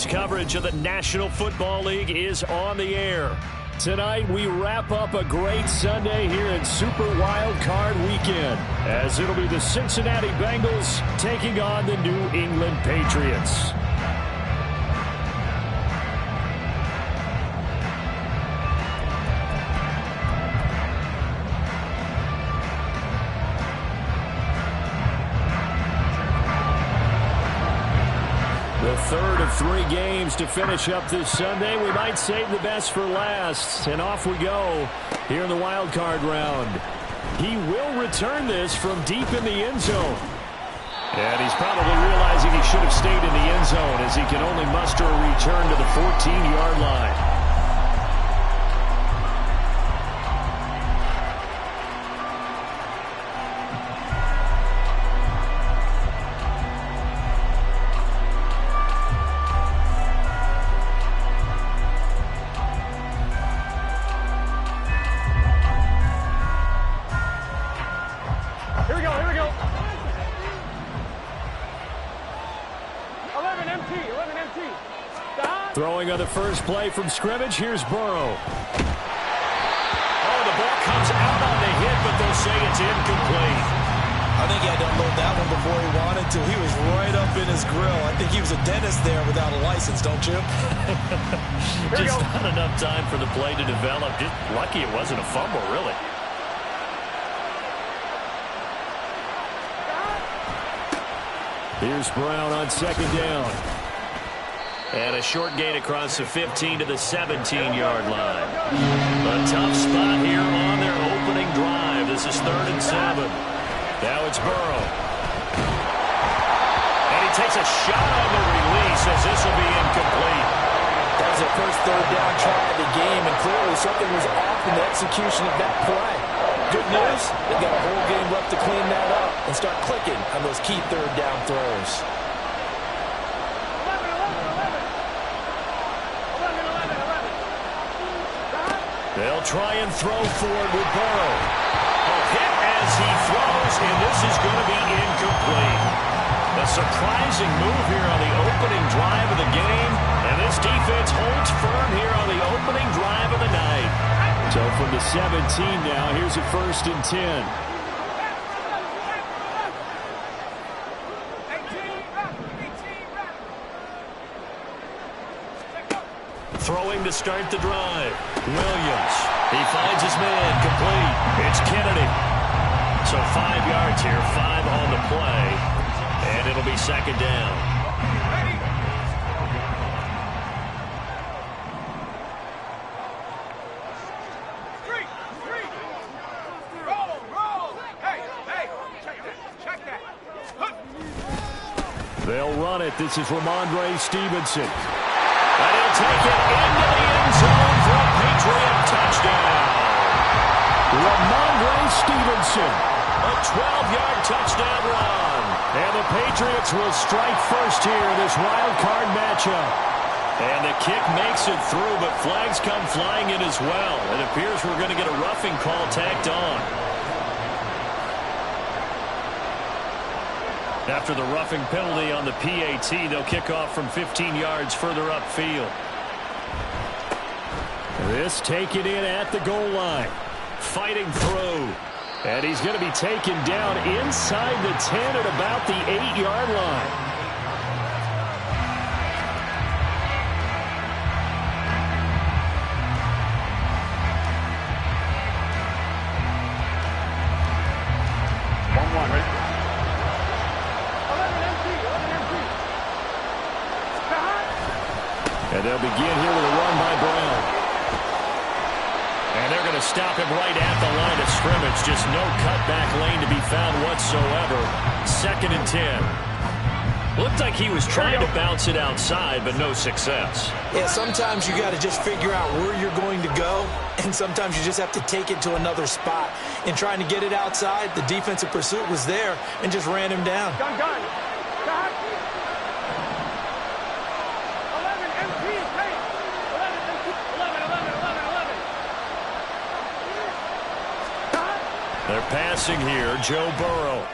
Sports coverage of the National Football League is on the air. Tonight, we wrap up a great Sunday here in Super Wild Card Weekend, as it'll be the Cincinnati Bengals taking on the New England Patriots. The third of 3 games to finish up this Sunday. We might save the best for last. And off we go here in the wild card round. He will return this from deep in the end zone. And he's probably realizing he should have stayed in the end zone, as he can only muster a return to the 14-yard line. Throwing on the first play from scrimmage, here's Burrow. Oh, the ball comes out on the hit, but they'll say it's incomplete. I think he had to unload that one before he wanted to. He was right up in his grill. I think he was a dentist there without a license, don't you? Just not enough time for the play to develop. Just lucky it wasn't a fumble, really. Here's Brown on second down. And a short gain across the 15 to the 17-yard line. A tough spot here on their opening drive. This is 3rd and 7. Now it's Burrow. And he takes a shot on the release, as this will be incomplete. That was their first 3rd down try of the game, and clearly something was off in the execution of that play. Good news, they've got a whole game left to clean that up and start clicking on those key 3rd down throws. They'll try and throw forward with Burrow. A hit as he throws, and this is going to be incomplete. A surprising move here on the opening drive of the game, and this defense holds firm here on the opening drive of the night. So from the 17 now, here's a 1st and 10. Throwing to start the drive. Williams. He finds his man. Complete. It's Kennedy. So 5 yards here. 5 on the play. And it'll be 2nd down. They'll run it. This is Ramondre Stevenson. And he'll take it into the end zone for a Patriot touchdown. Ramondre Stevenson, a 12-yard touchdown run. And the Patriots will strike first here in this wild card matchup. And the kick makes it through, but flags come flying in as well. It appears we're going to get a roughing call tacked on. After the roughing penalty on the PAT, they'll kick off from 15 yards further upfield. This taken in at the goal line. Fighting through. And he's going to be taken down inside the 10 at about the 8-yard line. And they'll begin here with a run by Brown. And they're going to stop him right at the line of scrimmage. Just no cutback lane to be found whatsoever. 2nd and 10. Looked like he was trying to bounce it outside, but no success. Yeah, sometimes you got to just figure out where you're going to go, and sometimes you just have to take it to another spot. In trying to get it outside, the defensive pursuit was there and just ran him down. Gun. They're passing here, Joe Burrow.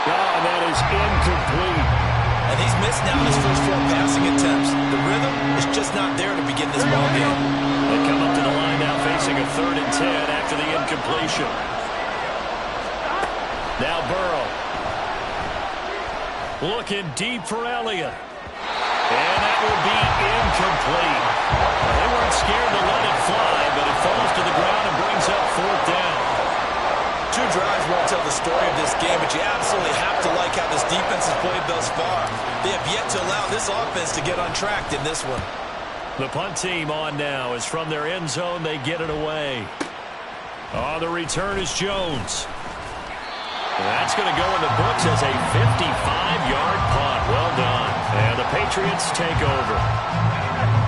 Oh, that is incomplete. And he's missed now his first 4 passing attempts. The rhythm is just not there to begin this ball game. They come up to the line now facing a 3rd and 10 after the incompletion. Now Burrow. Looking deep for Elliott. And that will be incomplete. They weren't scared to let it fly, but it falls to the ground and brings up 4th down. 2 drives won't tell the story of this game, but you absolutely have to like how this defense has played thus far. They have yet to allow this offense to get on track in this one. The punt team on now is from their end zone. They get it away. Oh, the return is Jones. That's going to go in the books as a 55-yard punt. Well done. And the Patriots take over.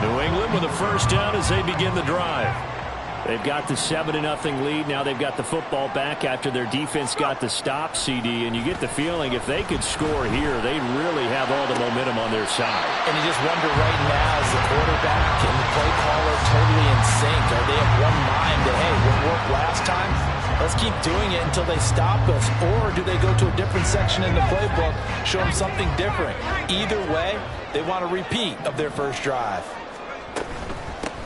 New England with a 1st down as they begin the drive. They've got the 7-0 lead. Now they've got the football back after their defense got the stop, CD. And you get the feeling if they could score here, they'd really have all the momentum on their side. And you just wonder right now, is the quarterback and the play caller totally in sync? Are they of one mind that, hey, what worked last time? Let's keep doing it until they stop us. Or do they go to a different section in the playbook, show them something different? Either way, they want a repeat of their first drive.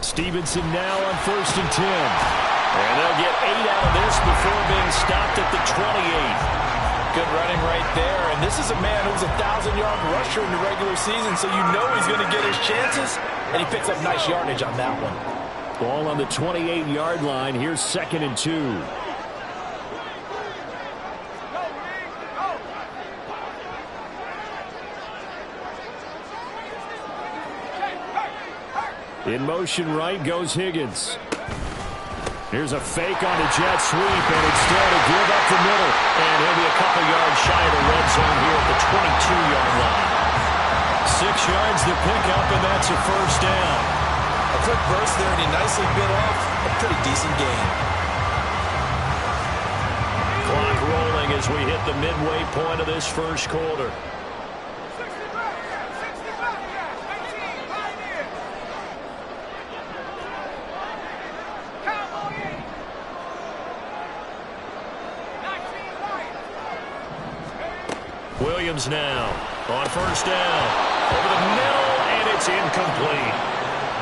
Stevenson now on 1st and 10. And they'll get 8 out of this before being stopped at the 28. Good running right there. And this is a man who was a 1,000-yard rusher in the regular season, so you know he's going to get his chances. And he picks up nice yardage on that one. Ball on the 28-yard line. Here's 2nd and 2. In motion right goes Higgins. Here's a fake on the jet sweep, and it's still to give up the middle. And he'll be a couple yards shy of the red zone here at the 22-yard line. 6 yards to pick up, and that's a 1st down. A quick burst there, and he nicely bit off a pretty decent gain. Clock rolling as we hit the midway point of this 1st quarter. Williams now on 1st down. Over the middle, and it's incomplete.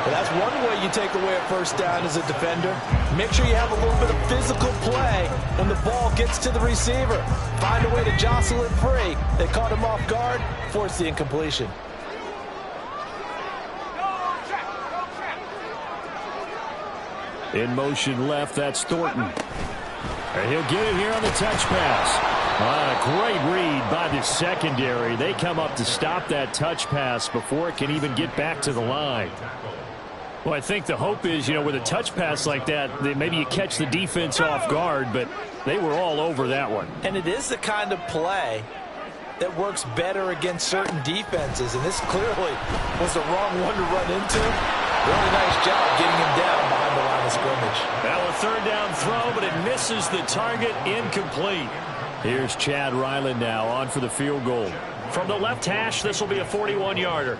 Well, that's one way you take away a 1st down as a defender. Make sure you have a little bit of physical play when the ball gets to the receiver. Find a way to jostle it free. They caught him off guard, forced the incompletion. In motion left, that's Thornton. And he'll get it here on the touch pass. A great read by the secondary. They come up to stop that touch pass before it can even get back to the line. Well, I think the hope is, with a touch pass like that, maybe you catch the defense off guard, but they were all over that one. And it is the kind of play that works better against certain defenses, and this clearly was the wrong one to run into. Really nice job getting him down behind the line of scrimmage. Now a 3rd down throw, but it misses the target, incomplete. Here's Chad Ryland now on for the field goal. From the left hash, this will be a 41-yarder.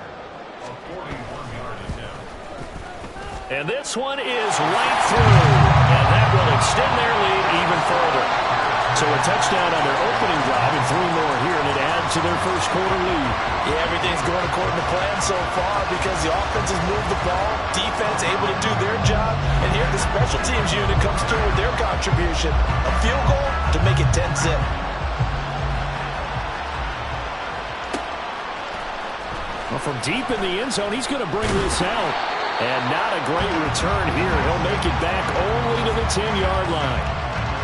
And this one is right through. And that will extend their lead even further. So a touchdown on their opening drive and 3 more here, and it adds to their 1st quarter lead. Yeah, everything's going according to plan so far because the offense has moved the ball, defense able to do their job, and here the special teams unit comes through with their contribution. A field goal to make it 10-zip. Well, from deep in the end zone, he's going to bring this out. And not a great return here. He'll make it back only to the 10-yard line.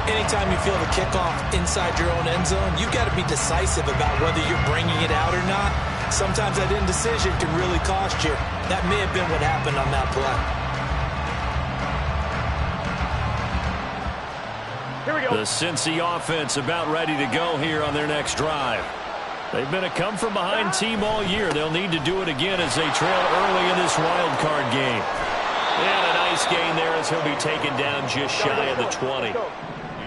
Anytime you feel the kickoff inside your own end zone, you've got to be decisive about whether you're bringing it out or not. Sometimes that indecision can really cost you. That may have been what happened on that play. Here we go. The Cincy offense about ready to go here on their next drive. They've been a come-from-behind team all year. They'll need to do it again as they trail early in this wild card game. And a nice gain there as he'll be taken down just shy of the 20.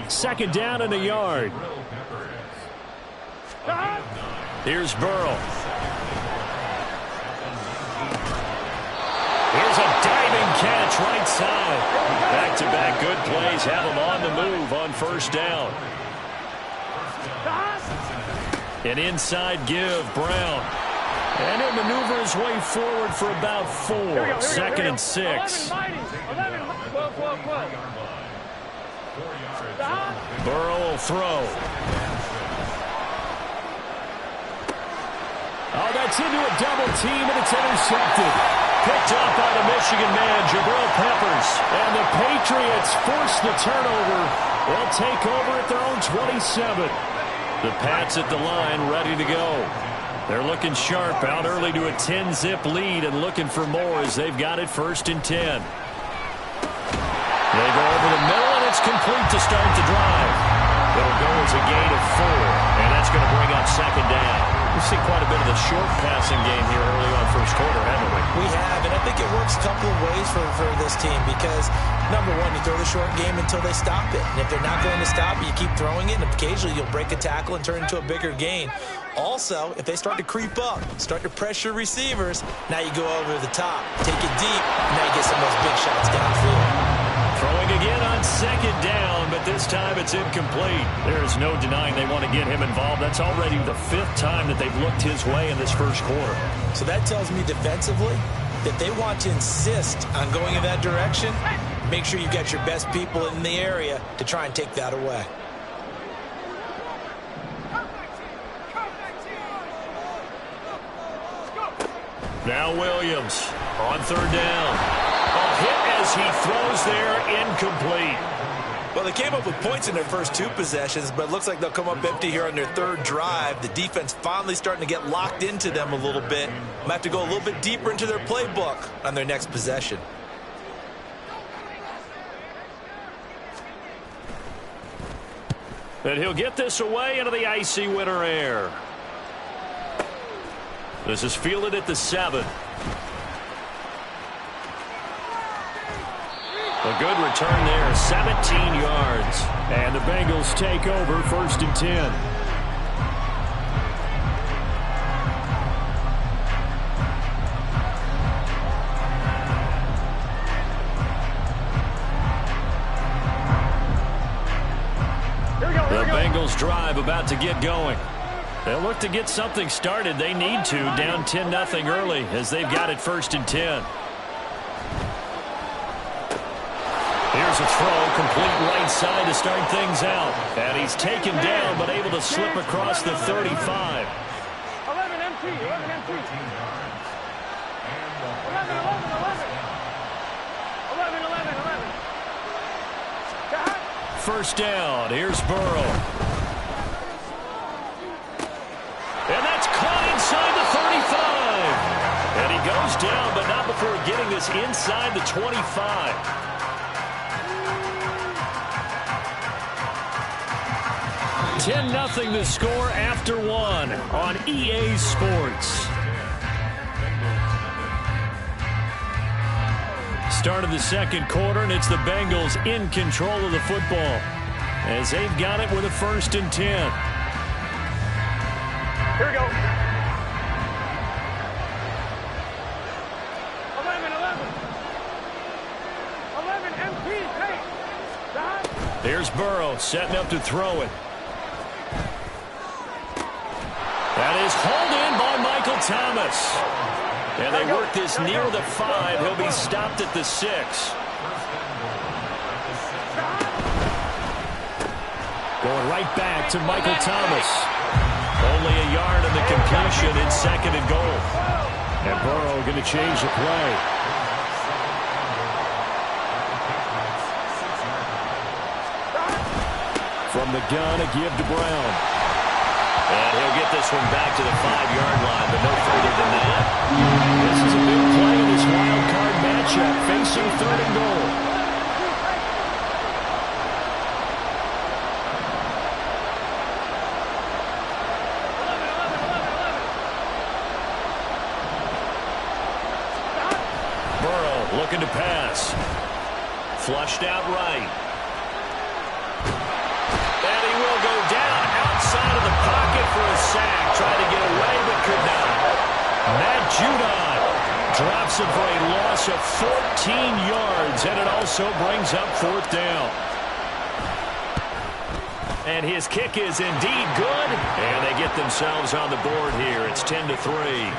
2nd down and a yard. Here's Burrow. Here's a diving catch right side. Back-to-back good plays have him on the move on 1st down. An inside give, Brown. And he'll maneuver his way forward for about 4. Second and 6. Burrow will throw. Oh, that's into a double team, and it's intercepted. Picked up by the Michigan man, Jabril Peppers. And the Patriots force the turnover. They'll take over at their own 27. The Pats at the line, ready to go. They're looking sharp, out early to a 10-zip lead and looking for more as they've got it 1st and 10. They go over the middle, and it's complete to start the drive. It'll go as a gain of 4, and that's going to bring up 2nd down. We've seen quite a bit of the short passing game here early on 1st quarter, haven't we? We have, and I think it works a couple of ways for this team because, number one, you throw the short game until they stop it. And if they're not going to stop it, you keep throwing it, and occasionally you'll break a tackle and turn it into a bigger gain. Also, if they start to creep up, start to pressure receivers, now you go over the top, take it deep, and now you get some of those big shots downfield. Throwing again on 2nd down, but this time it's incomplete. There is no denying they want to get him involved. That's already the 5th time that they've looked his way in this 1st quarter. So that tells me defensively that they want to insist on going in that direction. Make sure you've got your best people in the area to try and take that away. Now Williams on 3rd down. A hit as he throws there, incomplete. Well, they came up with points in their first 2 possessions, but it looks like they'll come up empty here on their 3rd drive. The defense finally starting to get locked into them a little bit. Might have to go a little bit deeper into their playbook on their next possession. And he'll get this away into the icy winter air. This is fielded at the 7. A good return there, 17 yards. And the Bengals take over 1st and 10. The Bengals drive about to get going. They'll look to get something started. They need to, down 10-0 early as they've got it 1st and 10. Here's a throw, complete right side to start things out. And he's taken down, but able to slip across the 35. 11 MT, 11 MT. 11, 11. 1st down, here's Burrow. And that's caught inside the 35. And he goes down, but not before getting this inside the 25. 10-0 the score after 1 on EA Sports. Start of the 2nd quarter, and it's the Bengals in control of the football as they've got it with a 1st and 10. Here we go. 11 MP, hey. Here's Burrow setting up to throw it. That is hauled in by Michael Thomas. And they work this near the 5. He'll be stopped at the 6. Going right back to Michael Thomas. Only a yard on the completion in 2nd and goal. And Burrow going to change the play. From the gun, a give to Brown. And he'll get this one back to the 5-yard line, but no further than that. This is a big play in this wild card matchup, facing 3rd and goal. Burrow looking to pass. Flushed out right. And he will go down outside of the pocket for a sack. Tried to get away, but could not. Matt Judon drops him for a loss of 14 yards, and it also brings up 4th down. And his kick is indeed good, and they get themselves on the board here. It's 10-3.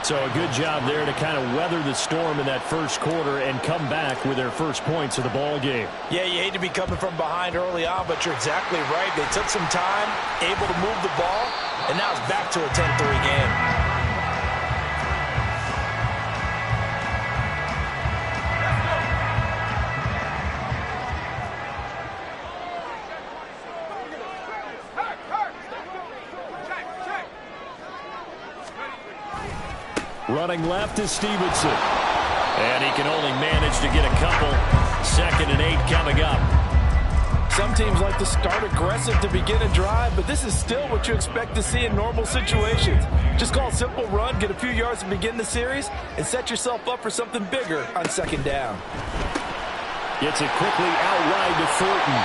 So a good job there to kind of weather the storm in that first quarter and come back with their first points of the ball game. Yeah, you hate to be coming from behind early on, but you're exactly right. They took some time, able to move the ball, and now it's back to a 10-3 game. Running left is Stevenson. And he can only manage to get a couple. 2nd and 8 coming up. Some teams like to start aggressive to begin a drive, but this is still what you expect to see in normal situations. Just call a simple run, get a few yards to begin the series, and set yourself up for something bigger on 2nd down. Gets it quickly out wide to Thornton.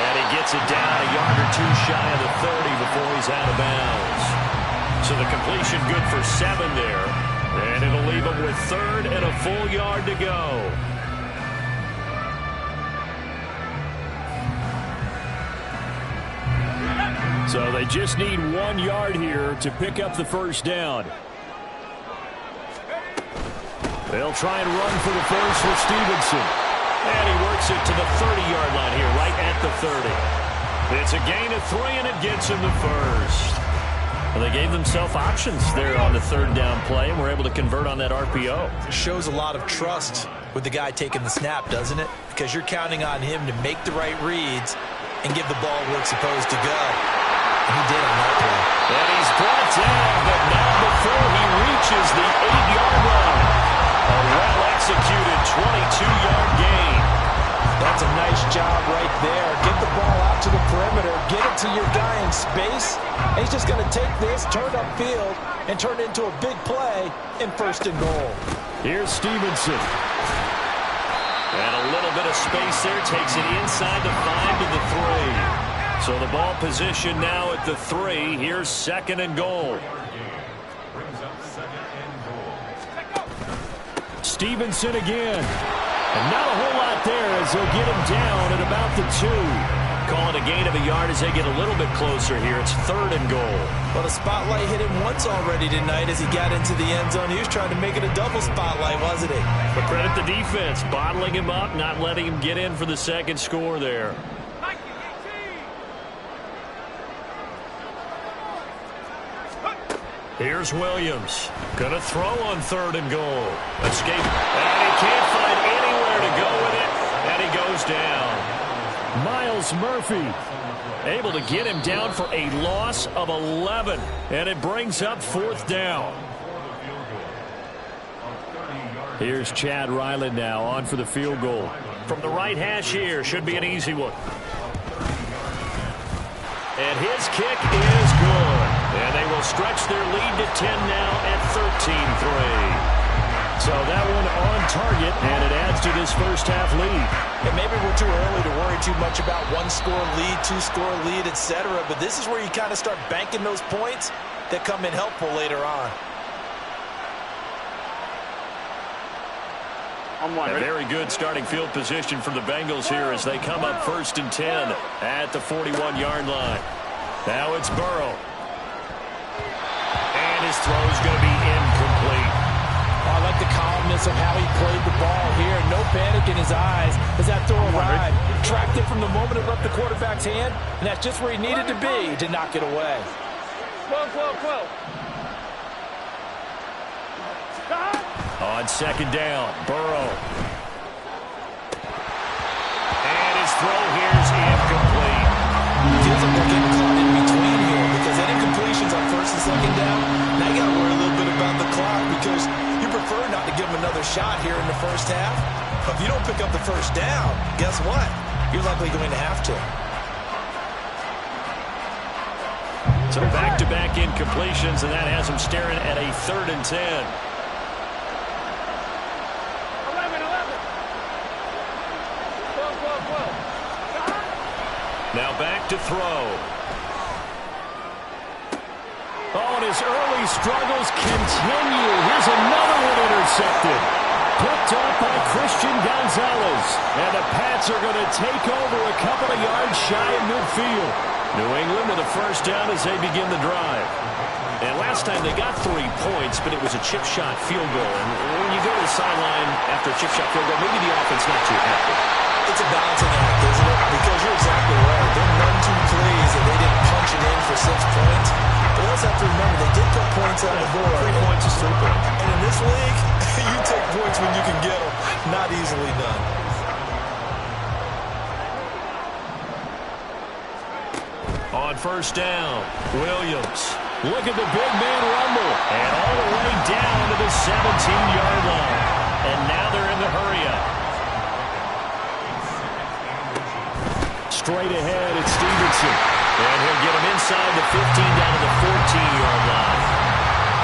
And he gets it down a yard or two shy of the 30 before he's out of bounds. So the completion good for 7 there. And it'll leave him with 3rd and a full yard to go. So they just need 1 yard here to pick up the first down. They'll try and run for the first with Stevenson. And he works it to the 30-yard line here, right at the 30. It's a gain of 3, and it gets him the first. Well, they gave themselves options there on the 3rd down play, and were able to convert on that RPO. It shows a lot of trust with the guy taking the snap, doesn't it? Because you're counting on him to make the right reads and give the ball where it's supposed to go. And he did on that play. And he's brought down, but not before he reaches the 8-yard line. A well-executed 22-yard gain. That's a nice job right there. Get the ball out to the perimeter. Get it to your guy in space. And he's just going to take this, turn upfield, and turn it into a big play in 1st and goal. Here's Stevenson. And a little bit of space there. Takes it inside the 5 to the 3. So the ball position now at the 3. Here's 2nd and goal. Stevenson again. And not a whole lot there as they'll get him down at about the 2. Call it a gain of a yard as they get a little bit closer here. It's 3rd and goal. Well, the spotlight hit him once already tonight as he got into the end zone. He was trying to make it a double spotlight, wasn't he? But credit the defense, bottling him up, not letting him get in for the 2nd score there. Here's Williams. Going to throw on 3rd and goal. Escape. And he can't find anywhere to go with it. And he goes down. Myles Murphy able to get him down for a loss of 11. And it brings up 4th down. Here's Chad Ryland now on for the field goal. From the right hash here. Should be an easy one. And his kick is good. And they will stretch their lead to 10 now at 13-3. So that one on target, and it adds to this first half lead. And maybe we're too early to worry too much about 1-score lead, 2-score lead, etc. But this is where you kind of start banking those points that come in helpful later on. A very good starting field position for the Bengals here as they come up 1st and 10 at the 41-yard line. Now it's Burrow. And his throw is going to be incomplete. I like the calmness of how he played the ball here. No panic in his eyes as that throw arrived. Tracked it from the moment it left the quarterback's hand, and that's just where he needed to be to knock it away. 12. On 2nd down, Burrow. And his throw here is incomplete. Feels like we're getting caught in between here because any completions on 1st and 2nd down, now you got to worry a little bit about the clock because you prefer not to give them another shot here in the first half. But if you don't pick up the 1st down, guess what? You're likely going to have to. So back-to-back incompletions, and that has him staring at a 3rd and 10. Now back to throw. Oh, and his early struggles continue. Here's another one intercepted. Picked off by Christian Gonzalez. And the Pats are going to take over a couple of yards shy of midfield. New England with a 1st down as they begin the drive. And last time they got 3 points, but it was a chip shot field goal. And when you go to the sideline after a chip shot field goal, maybe the offense not too happy. It's a balancing act, isn't it? Because you're exactly right. They're none too pleased that they didn't punch it in for 6 points. But let's have to remember, they did put points on the board. 3 points is 3 points. And in this league, you take points when you can get them. Not easily done. On first down, Williams. Look at the big man rumble. And all the way down to the 17-yard line. And now they're in the hurry-up. Straight ahead, it's Stevenson. And he'll get him inside the 15 down to the 14-yard line.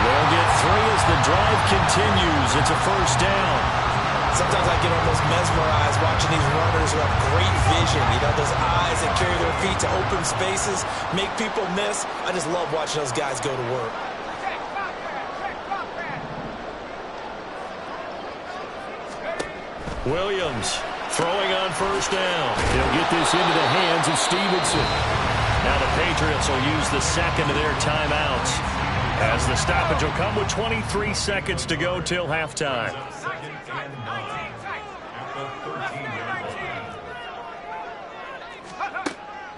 They'll get 3 as the drive continues. It's a first down. Sometimes I get almost mesmerized watching these runners who have great vision. You know, those eyes that carry their feet to open spaces, make people miss. I just love watching those guys go to work. Williams throwing on first down. He'll get this into the hands of Stevenson. Now the Patriots will use the second of their timeouts, as the stoppage will come with 23 seconds to go till halftime.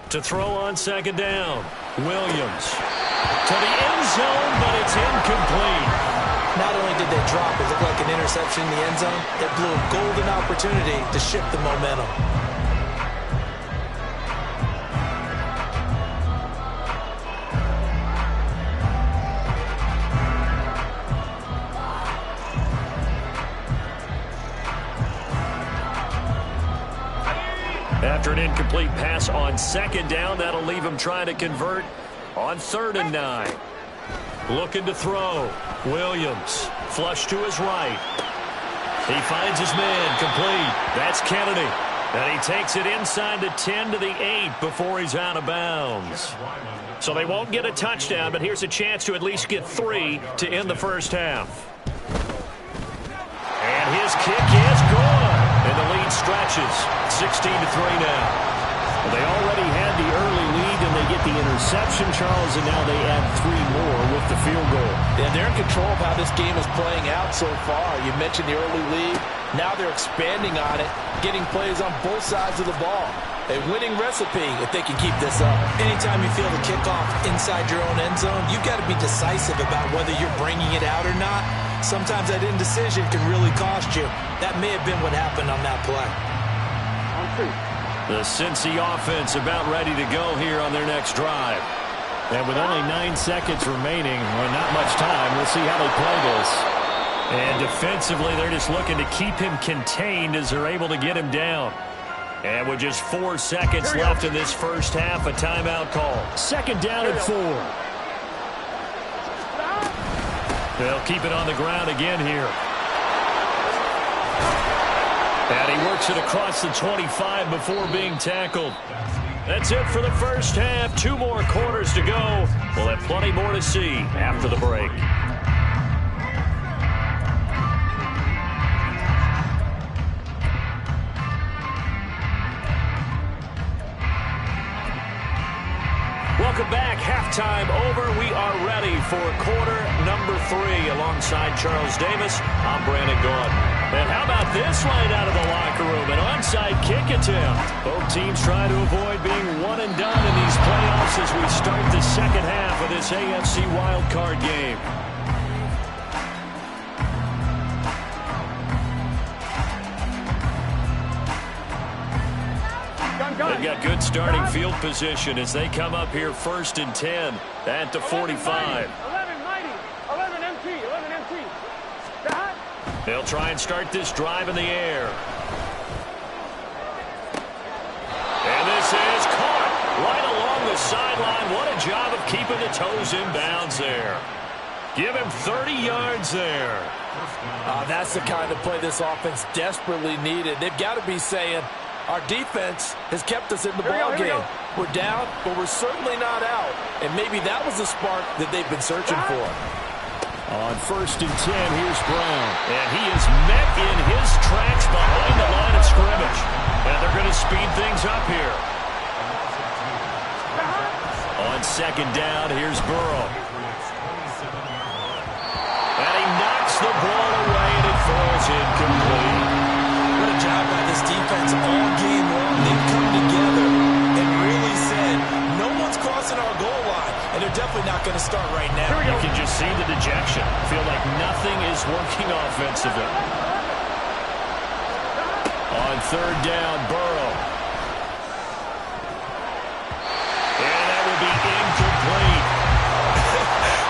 To throw on second down, Williams to the end zone, but it's incomplete. Not only did they drop, it looked like an interception in the end zone, it blew a golden opportunity to shift the momentum. After an incomplete pass on second down, that'll leave him trying to convert on 3rd and 9. Looking to throw. Williams, flush to his right. He finds his man, complete. That's Kennedy. And he takes it inside the 10 to the 8 before he's out of bounds. So they won't get a touchdown, but here's a chance to at least get 3 to end the first half. And his kick is good. And the lead stretches. 16-3 now. Well, they already had the early lead, and they get the interception, Charles, and now they add 3 more with the field goal. Yeah, they're in control of how this game is playing out so far. You mentioned the early lead. Now they're expanding on it, getting plays on both sides of the ball. A winning recipe if they can keep this up. Anytime you feel the kickoff inside your own end zone, you've got to be decisive about whether you're bringing it out or not. Sometimes that indecision can really cost you. That may have been what happened on that play. The Cincy offense about ready to go here on their next drive. And with only 9 seconds remaining, or not much time, we'll see how they play this. And defensively, they're just looking to keep him contained as they're able to get him down. And with just 4 seconds left in this first half, a timeout call. 2nd down and 4. They'll keep it on the ground again here. And he works it across the 25 before being tackled. That's it for the first half. 2 more quarters to go. We'll have plenty more to see after the break. Welcome back. Halftime over. We are ready for quarter number 3. Alongside Charles Davis, I'm Brandon Gaudin. And how about this right out of the locker room? An onside kick attempt. Both teams try to avoid being one and done in these playoffs as we start the second half of this AFC wildcard game. They've got good starting field position as they come up here 1st and 10 at the 45. 11 MT. They'll try and start this drive in the air. And this is caught right along the sideline. What a job of keeping the toes in bounds there. Give him 30 yards there. That's the kind of play this offense desperately needed. They've got to be saying, our defense has kept us in the ball game. We're down, but we're certainly not out. And maybe that was the spark that they've been searching for. On 1st and 10, here's Brown. And he is met in his tracks behind the line of scrimmage. And they're going to speed things up here. On 2nd down, here's Burrow. the ball away, and it falls incomplete. What a job by this defense all game long. They've come together and really said, no one's crossing our goal line, and they're definitely not going to start right now. You can just see the dejection. Feel like nothing is working offensively. On third down, Burrow. And that will be incomplete.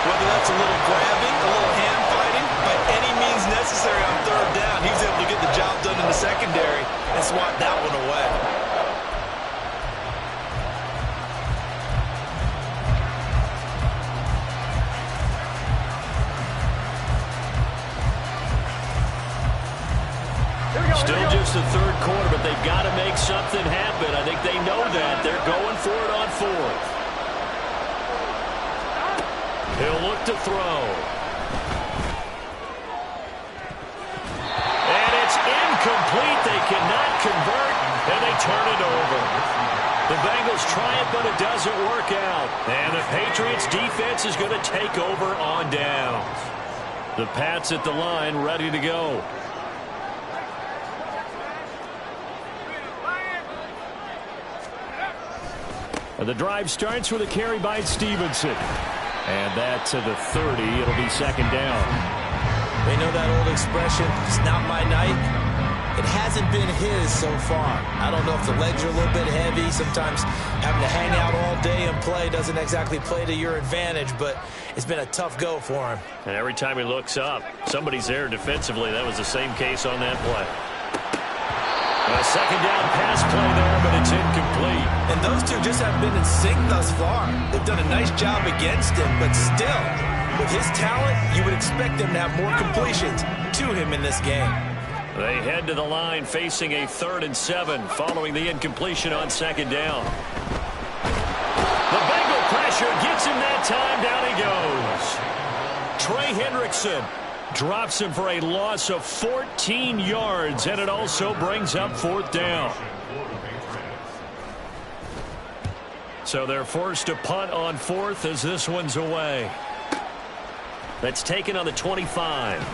Whether that's a little grabbing, a little hand fighting, by any means necessary on third down, he was able to get the job done in the secondary and swat that one away. Still just the third quarter, but they've got to make something happen. I think they know that. They're going for it on fourth. He'll look to throw. And it's incomplete. They cannot convert, and they turn it over. The Bengals try it, but it doesn't work out. And the Patriots defense is going to take over on downs. The Pats at the line, ready to go. The drive starts with a carry by Stevenson. And that to the 30. It'll be second down. They know that old expression, it's not my night. It hasn't been his so far. I don't know if the legs are a little bit heavy. Sometimes having to hang out all day and play doesn't exactly play to your advantage, but it's been a tough go for him. And every time he looks up, somebody's there defensively. That was the same case on that play. A second down pass play there, but it's incomplete. And those two just haven't been in sync thus far. They've done a nice job against him, but still, with his talent, you would expect them to have more completions to him in this game. They head to the line facing a 3rd and 7 following the incompletion on second down. The Bengal pressure gets him that time. Down he goes. Trey Hendrickson drops him for a loss of 14 yards, and it also brings up 4th down. So they're forced to punt on 4th as this one's away. That's taken on the 25.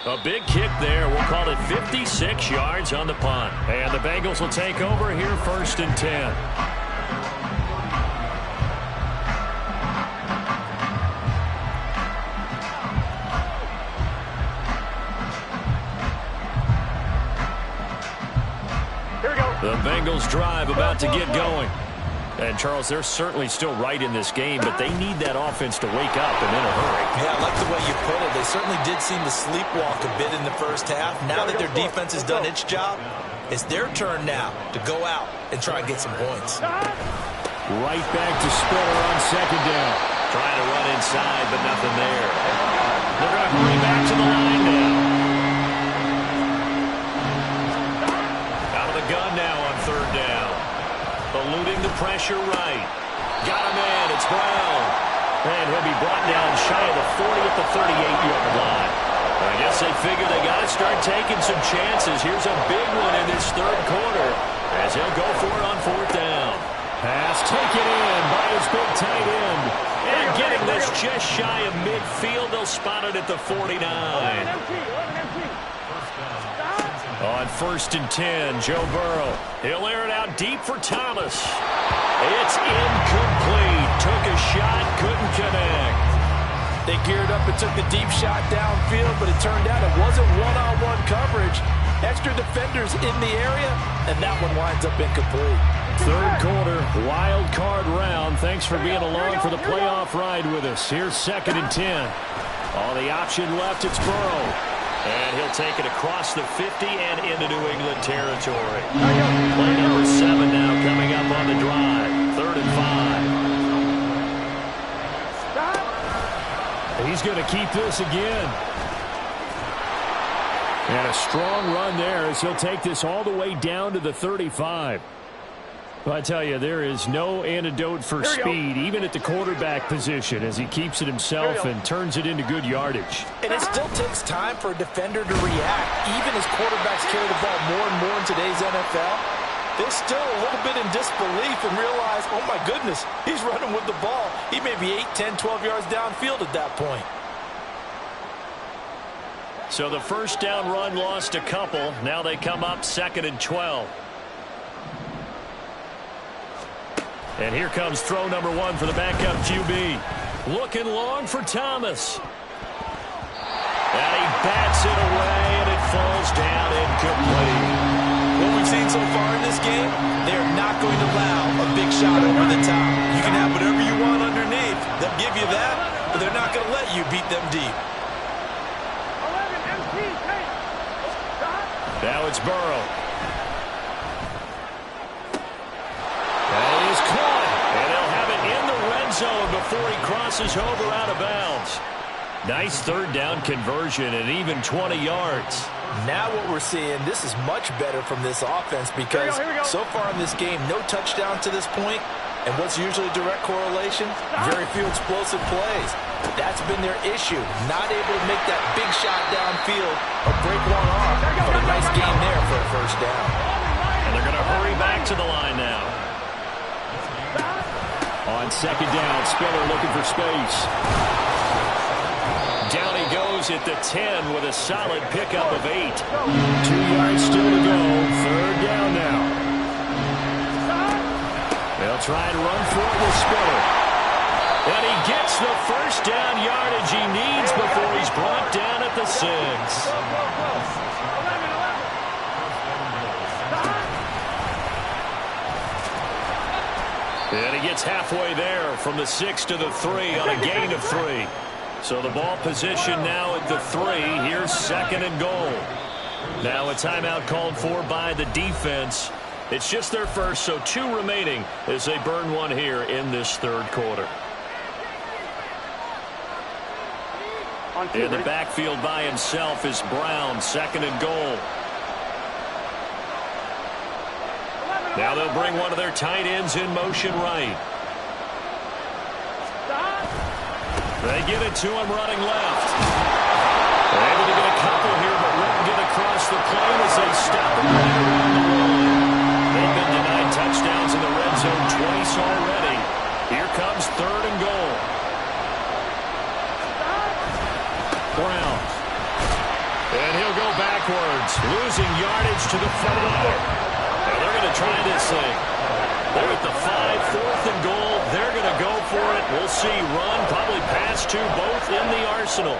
A big kick there. We'll call it 56 yards on the punt. And the Bengals will take over here 1st and 10. The Bengals drive about to get going. And, Charles, they're certainly still right in this game, but they need that offense to wake up and in a hurry. Yeah, I like the way you put it. They certainly did seem to sleepwalk a bit in the first half. Now that their defense has done its job, it's their turn now to go out and try and get some points. Right back to Spiller on second down. Trying to run inside, but nothing there. They're going to hurry back to the line now. Out of the gun now on 3rd down. Eluding the pressure right. Got a man. It's Brown. And he'll be brought down shy of the 40 at the 38-yard line. I guess they figure they got to start taking some chances. Here's a big one in this 3rd quarter as he'll go for it on 4th down. Pass taken in by his big tight end. And getting this just shy of midfield. They'll spot it at the 49. On 1st and 10, Joe Burrow. He'll air it out deep for Thomas. It's incomplete. Took a shot, couldn't connect. They geared up and took the deep shot downfield, but it turned out it wasn't one-on-one coverage. Extra defenders in the area, and that one winds up incomplete. 3rd quarter, wild card round. Thanks for being along for the playoff ride with us. Here's 2nd and 10. On the option left, it's Burrow. And he'll take it across the 50 and into New England territory. Play number 7 now coming up on the drive. 3rd and 5. He's going to keep this again. And a strong run there as he'll take this all the way down to the 35. Well, I tell you, there is no antidote for speed, even at the quarterback position, as he keeps it himself and turns it into good yardage. And it still takes time for a defender to react. Even as quarterbacks carry the ball more and more in today's NFL, they're still a little bit in disbelief and realize, oh my goodness, he's running with the ball. He may be 8, 10, 12 yards downfield at that point. So the first down run lost a couple. Now they come up 2nd and 12. And here comes throw number 1 for the backup QB. Looking long for Thomas. And he bats it away, and it falls down incomplete. What we've seen so far in this game, they're not going to allow a big shot over the top. You can have whatever you want underneath. They'll give you that, but they're not going to let you beat them deep. 11 MT, take. Now it's Burrow. That is caught, and they'll have it in the red zone before he crosses over out of bounds. Nice third down conversion and even 20 yards. Now what we're seeing, this is much better from this offense because Here we go. so far in this game, no touchdown to this point, and what's usually a direct correlation? Very few explosive plays. That's been their issue, not able to make that big shot downfield or break one off, but a nice game there for a first down. And they're going to hurry back to the line now. On 2nd down, Spiller looking for space. Down he goes at the 10 with a solid pickup of 8. 2 yards still to go. 3rd down now. They'll try and run for it with Spiller. And he gets the first down yardage he needs before he's brought down at the 6. And he gets halfway there from the 6 to the 3 on a gain of 3. So the ball position now at the 3. Here's 2nd and goal. Now a timeout called for by the defense. It's just their first, so 2 remaining as they burn one here in this 3rd quarter. In the backfield by himself is Brown, 2nd and goal. Now they'll bring one of their tight ends in motion right. They get it to him running left. They're able to get a couple here, but won't get across the plane as they stop him right around the line. They've been denied touchdowns in the red zone twice already. Here comes 3rd and goal. Brown. And he'll go backwards, losing yardage to the 5. Now they're going to try this thing. They're at the 5, 4th and goal. They're going to go for it. We'll see. Run, probably pass to both in the arsenal.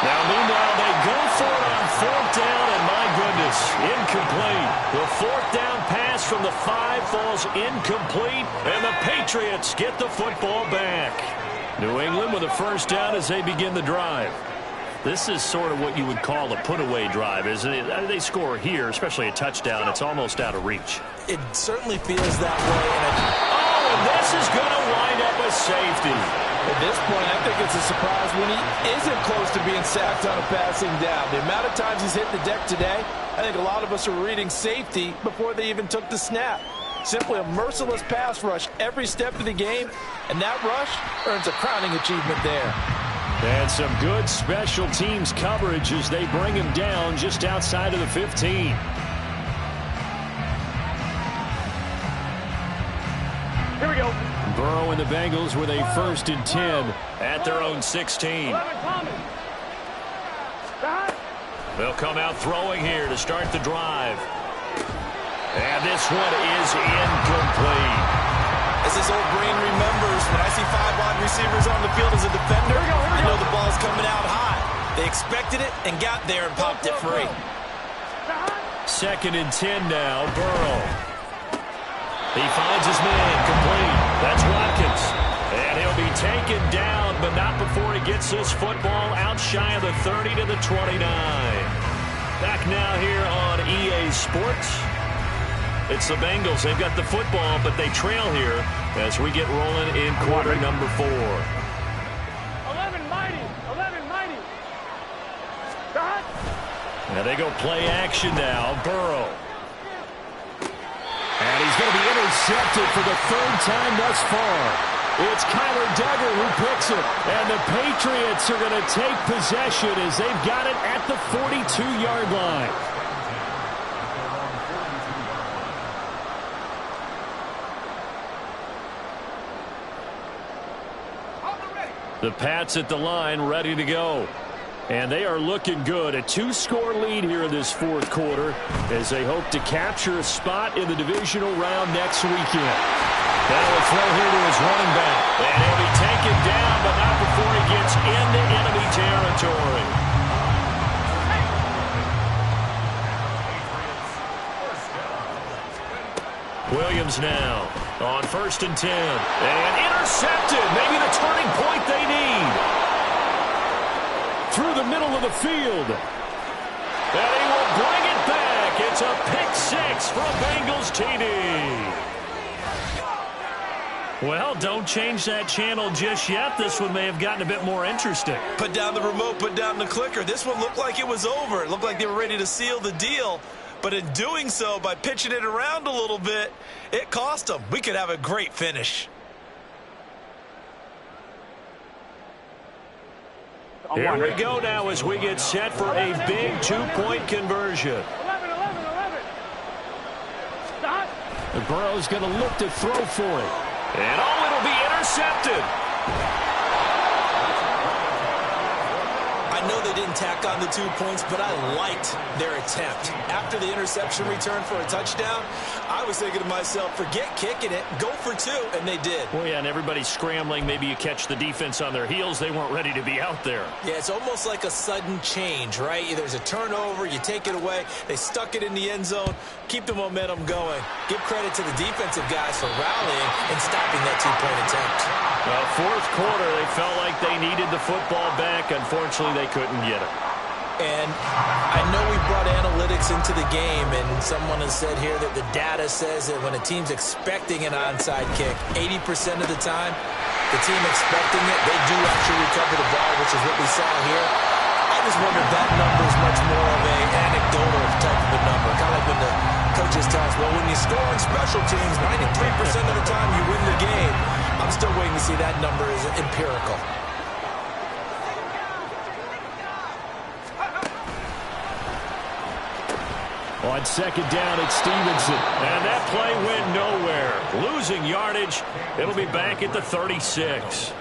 Now, meanwhile, they go for it on 4th down, and my goodness, incomplete. The 4th down pass from the 5 falls incomplete, and the Patriots get the football back. New England with a first down as they begin the drive. This is sort of what you would call a put-away drive, isn't it? They score here, especially a touchdown. It's almost out of reach. It certainly feels that way. And this is going to wind up a safety. At this point, I think it's a surprise when he isn't close to being sacked on a passing down. The amount of times he's hit the deck today, I think a lot of us are reading safety before they even took the snap. Simply a merciless pass rush every step of the game, and that rush earns a crowning achievement there. And some good special teams coverage as they bring him down just outside of the 15. Here we go. Burrow and the Bengals with a 1st and 10 at their own 16. 11 Thomas. They'll come out throwing here to start the drive. And this one is incomplete. As his old brain remembers, when I see 5 wide receivers on the field as a defender, I know the ball's coming out high. They expected it and got there and popped it free. 2nd and 10 now, Burrow. He finds his man, complete. That's Watkins. And he'll be taken down, but not before he gets this football out shy of the 30 to the 29. Back now here on EA Sports. It's the Bengals. They've got the football, but they trail here as we get rolling in quarter number 4. 11 mighty. 11 mighty. Now they go play action now. Burrow. And he's going to be intercepted for the 3rd time thus far. It's Kyler Duggar who picks it. And the Patriots are going to take possession as they've got it at the 42-yard line. The Pats at the line, ready to go. And they are looking good. A 2-score lead here in this fourth quarter as they hope to capture a spot in the divisional round next weekend. Now a throw here to his running back. And he'll be taken down, but not before he gets into enemy territory. Williams now on 1st and 10. And intercepted. Maybe the turning point they need. Through the middle of the field. And he will bring it back. It's a pick 6 from Bengals TD. Well, don't change that channel just yet. This one may have gotten a bit more interesting. Put down the remote, put down the clicker. This one looked like it was over. It looked like they were ready to seal the deal. But in doing so, by pitching it around a little bit, it cost them. We could have a great finish. Here we go now as we get set for a big 2-point conversion. 11. Stop. And Burrow's going to look to throw for it. And it'll be intercepted. I know they didn't tack on the 2 points, but I liked their attempt. After the interception return for a touchdown, I was thinking to myself, forget kicking it, go for 2, and they did. Well, yeah, and everybody's scrambling. Maybe you catch the defense on their heels. They weren't ready to be out there. Yeah, it's almost like a sudden change, right? There's a turnover, you take it away, they stuck it in the end zone, keep the momentum going. Give credit to the defensive guys for rallying and stopping that 2-point attempt. Well, fourth quarter, they felt like they needed the football back. Unfortunately, they couldn't get it. And I know we brought analytics into the game, and someone has said here that the data says that when a team's expecting an onside kick, 80% of the time, the team expecting it, they do actually recover the ball, which is what we saw here. I just wonder if that number is much more of an anecdotal type of a number, kind of like when the coaches tell us, well, when you score on special teams, 93% of the time you win the game. I'm still waiting to see that number is empirical. On 2nd down, it's Stevenson. And that play went nowhere. Losing yardage. It'll be back at the 36.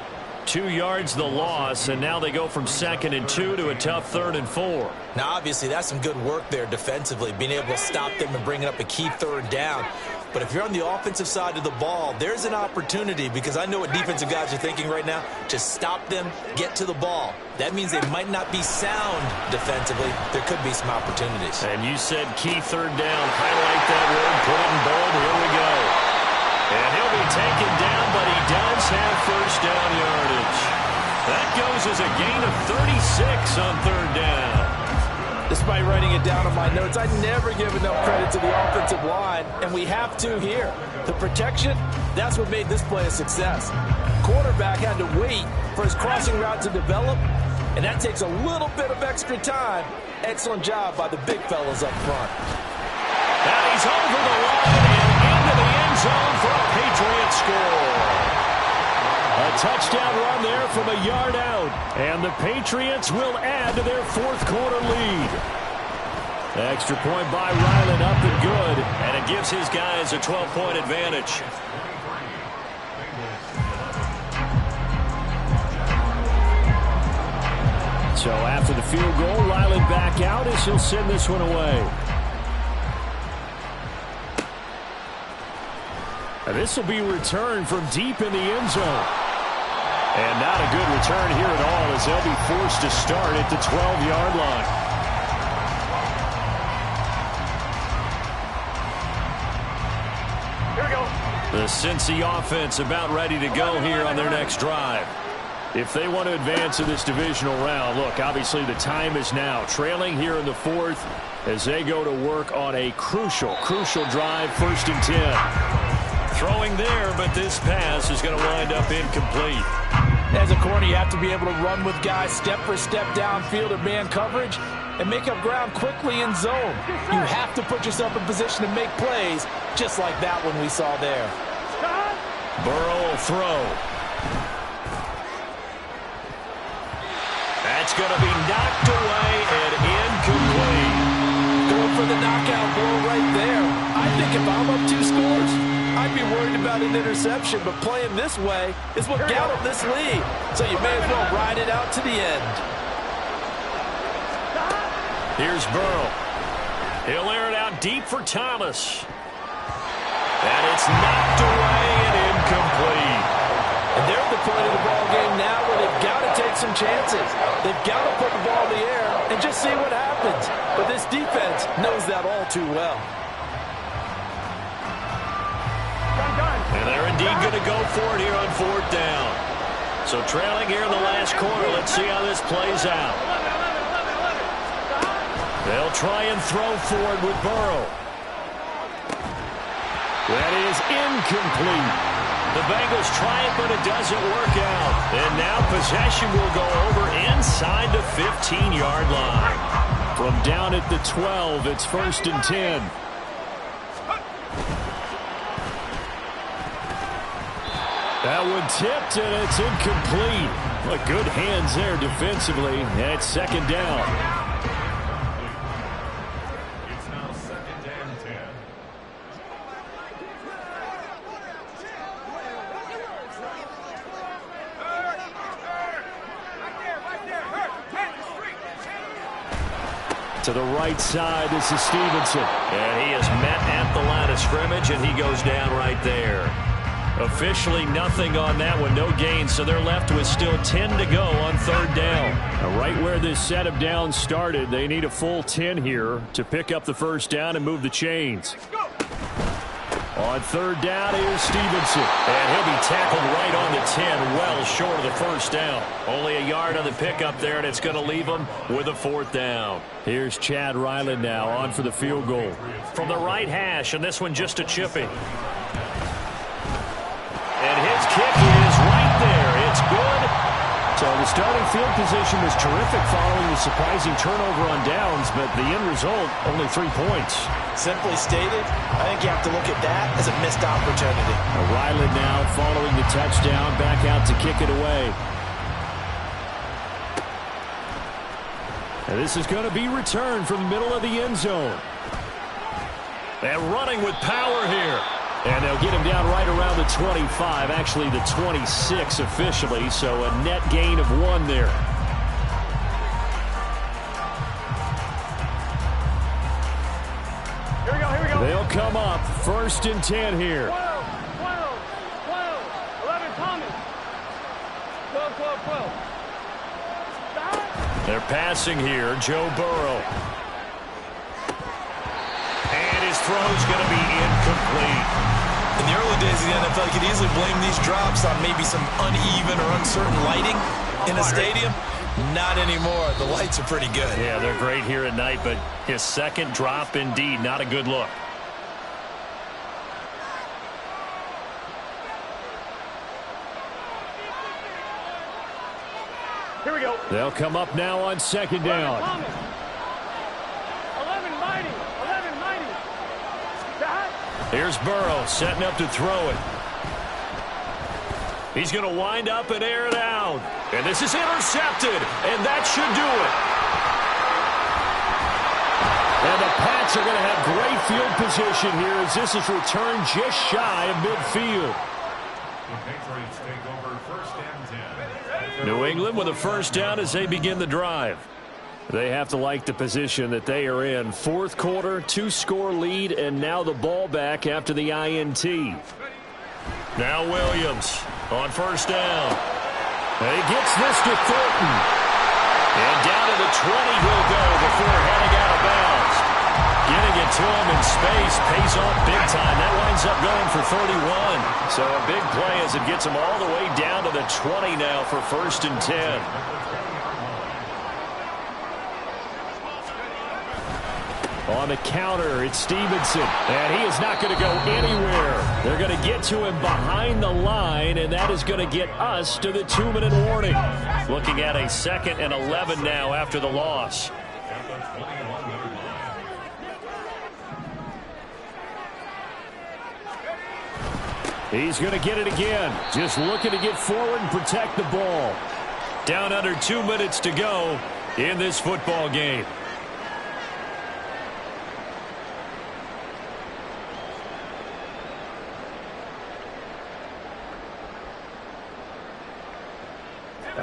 2 yards the loss, and now they go from 2nd and 2 to a tough 3rd and 4. Now, obviously, that's some good work there defensively, being able to stop them and bringing up a key 3rd down. But if you're on the offensive side of the ball, there's an opportunity, because I know what defensive guys are thinking right now. Just stop them, get to the ball. That means they might not be sound defensively. There could be some opportunities. And you said key 3rd down. Highlight that word, put it in bold. Here we go. And he'll be taken down, but he does have 1st down yardage. That goes as a gain of 36 on 3rd down. Despite writing it down on my notes, I never give enough credit to the offensive line, and we have to here. The protection, that's what made this play a success. Quarterback had to wait for his crossing route to develop, and that takes a little bit of extra time. Excellent job by the big fellas up front. And he's over the line and into the end zone for a Patriot score. A touchdown run there from a yard out. And the Patriots will add to their fourth quarter lead. Extra point by Ryland, up and good. And it gives his guys a 12-point advantage. So after the field goal, Ryland back out as he'll send this one away. And this will be returned from deep in the end zone. And not a good return here at all, as they'll be forced to start at the 12-yard line. Here we go. The Cincy offense about ready to go here on their next drive. If they want to advance in this divisional round, look, obviously the time is now. Trailing here in the fourth as they go to work on a crucial drive, 1st and 10. Throwing there, but this pass is going to wind up incomplete. As a corner, you have to be able to run with guys step for step downfield or man coverage and make up ground quickly in zone. You have to put yourself in position to make plays, just like that one we saw there. Burrow will throw. That's going to be knocked away and incomplete. Going for the knockout blow right there. I think if I'm up 2 scores, I'd be worried about an interception, but playing this way is what got him this lead. So you may as well ride it out to the end. Here's Burrow. He'll air it out deep for Thomas. And it's knocked away and incomplete. And they're at the point of the ball game now where they've got to take some chances. They've got to put the ball in the air and just see what happens. But this defense knows that all too well. And they're indeed going to go for it here on 4th down. So trailing here in the last quarter. Let's see how this plays out. They'll try and throw for it with Burrow. That is incomplete. The Bengals try it, but it doesn't work out. And now possession will go over inside the 15-yard line. From down at the 12, it's 1st and 10. That one tipped, and it's incomplete. Well, good hands there defensively, and it's 2nd down. It's now 2nd and 10. To the right side, this is Stevenson. And he is met at the line of scrimmage, and he goes down right there. Officially nothing on that one, no gain, so they're left with still 10 to go on 3rd down. Now, right where this set of downs started, they need a full 10 here to pick up the 1st down and move the chains. On 3rd down, here's Stevenson. And he'll be tackled right on the 10, well short of the 1st down. Only a yard on the pickup there, and it's going to leave him with a 4th down. Here's Chad Ryland now on for the field goal. From the right hash, and this one just a chipping. And his kick is right there. It's good. So the starting field position was terrific following the surprising turnover on downs, but the end result, only 3 points. Simply stated, I think you have to look at that as a missed opportunity. Ryland now following the touchdown, back out to kick it away. And this is going to be returned from the middle of the end zone. And running with power here. And they'll get him down right around the 25, actually the 26 officially, so a net gain of 1 there. Here we go, here we go. They'll come up 1st and 10 here. 12, 11, Thomas. 12, 12, 12. Stop. They're passing here, Joe Burrow. And his throw's going to be incomplete. In the early days of the NFL, you could easily blame these drops on maybe some uneven or uncertain lighting in a stadium. Not anymore. The lights are pretty good. Yeah, they're great here at night, but his 2nd drop, indeed, not a good look. Here we go. They'll come up now on 2nd down. 11, mighty. 11, mighty. Stop. Here's Burrow setting up to throw it. He's going to wind up and air it out. And this is intercepted, and that should do it. And the Pats are going to have great field position here as this is returned just shy of midfield. The Patriots take over 1st and 10. New England with a 1st down as they begin the drive. They have to like the position that they are in. 4th quarter, 2-score lead, and now the ball back after the INT. Now Williams on 1st down. And he gets this to Thornton. And down to the 20 he'll go before heading out of bounds. Getting it to him in space pays off big time. That winds up going for 31. So a big play as it gets him all the way down to the 20 now for 1st and 10. On the counter, it's Stevenson. And he is not going to go anywhere. They're going to get to him behind the line, and that is going to get us to the 2-minute warning. Looking at a 2nd and 11 now after the loss. He's going to get it again. Just looking to get forward and protect the ball. Down under 2 minutes to go in this football game.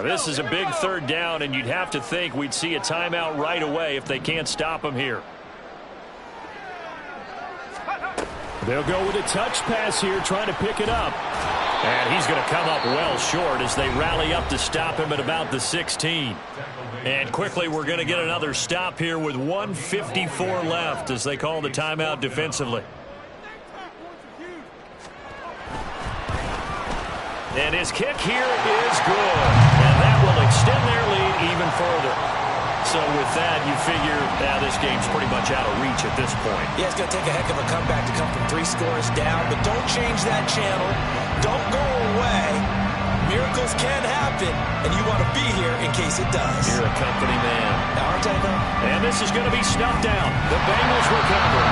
This is a big third down, and you'd have to think we'd see a timeout right away if they can't stop him here. They'll go with a touch pass here, trying to pick it up. And he's going to come up well short as they rally up to stop him at about the 16. And quickly, we're going to get another stop here with 1:54 left as they call the timeout defensively. And his kick here is good. And that will extend their lead even further. So with that, you figure now this game's pretty much out of reach at this point. Yeah, it's going to take a heck of a comeback to come from 3 scores down, but don't change that channel. Don't go away. Miracles can happen, and you want to be here in case it does. You're a company man. Aren't I, though? And this is going to be snuffed down. The Bengals recover.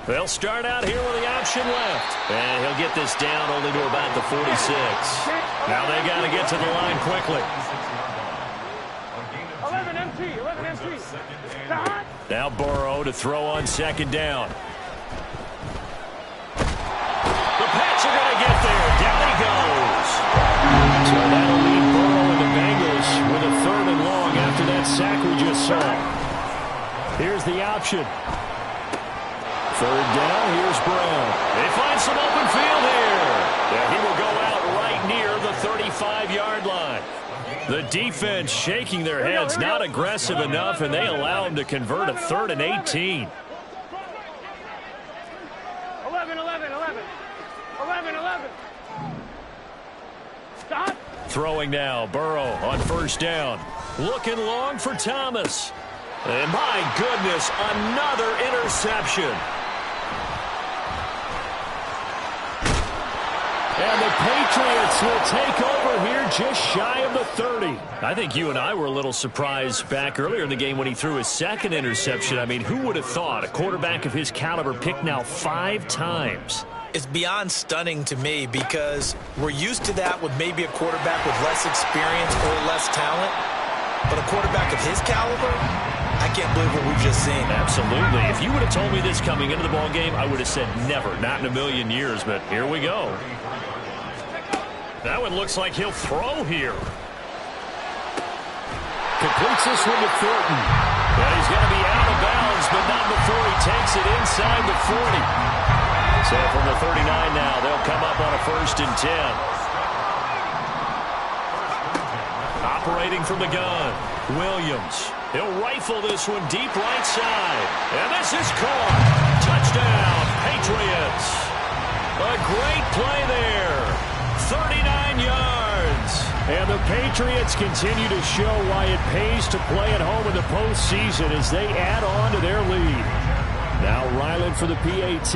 They'll start out here with the option left. And he'll get this down only to about the 46. Now they got to get to the line quickly. 11 MT, 11 MT. Now Burrow to throw on second down. The Pats are going to get there. Down he goes. So that'll leave Burrow and the Bengals with a 3rd and long after that sack we just saw. Here's the option. 3rd down, here's Brown. They find some open field here. Yeah, he will go out right near the 35-yard line. The defense shaking their heads, not aggressive enough, and they allow him to convert a 3rd and 18. 11, 11, 11. 11, 11. Stop. Throwing now, Burrow on 1st down. Looking long for Thomas. And my goodness, another interception. And the Patriots will take over here just shy of the 30. I think you and I were a little surprised back earlier in the game when he threw his 2nd interception. I mean, who would have thought a quarterback of his caliber picked now 5 times? It's beyond stunning to me because we're used to that with maybe a quarterback with less experience or less talent. But a quarterback of his caliber, I can't believe what we've just seen. Absolutely. If you would have told me this coming into the ballgame, I would have said never, not in a million years. But here we go. That one looks like he'll throw here. Completes this one to Thornton. And he's going to be out of bounds, but not before he takes it inside the 40. So from the 39 now, they'll come up on a 1st and 10. Operating from the gun, Williams. He'll rifle this one deep right side. And this is caught. Touchdown, Patriots. A great play there. 39 yards. And the Patriots continue to show why it pays to play at home in the postseason as they add on to their lead. Now Ryland for the PAT.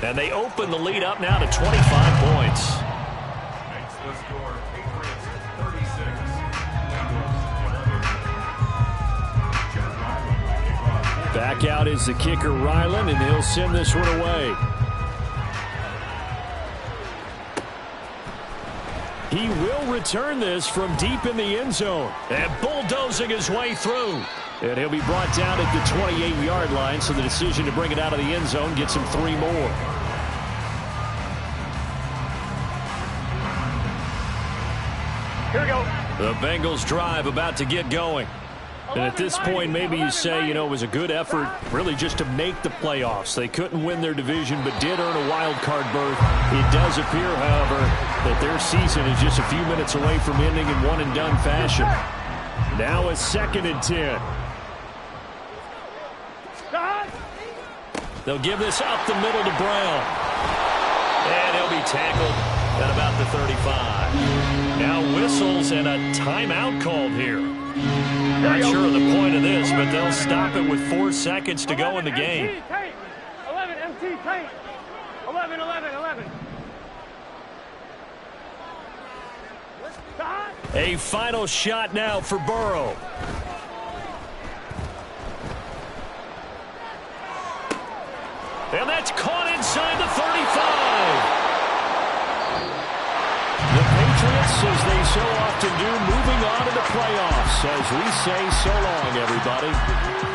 And they open the lead up now to 25 points. Makes the score Patriots 36. Back out is the kicker Ryland, and he'll send this one away. He will return this from deep in the end zone. And bulldozing his way through. And he'll be brought down at the 28-yard line, so the decision to bring it out of the end zone gets him 3 more. Here we go. The Bengals drive about to get going. And at this point, maybe you say, you know, it was a good effort really just to make the playoffs. They couldn't win their division but did earn a wild card berth. It does appear, however, that their season is just a few minutes away from ending in one-and-done fashion. Now a 2nd and 10. They'll give this up the middle to Brown. And he'll be tackled at about the 35. Now whistles and a timeout called here. Not sure of the point of this, but they'll stop it with 4 seconds to go in the game. 11 MT tank. 11, 11, 11. A final shot now for Burrow. And that's caught inside the 35. The Patriots, as they so often do, moving on to the playoffs as we say so long, everybody.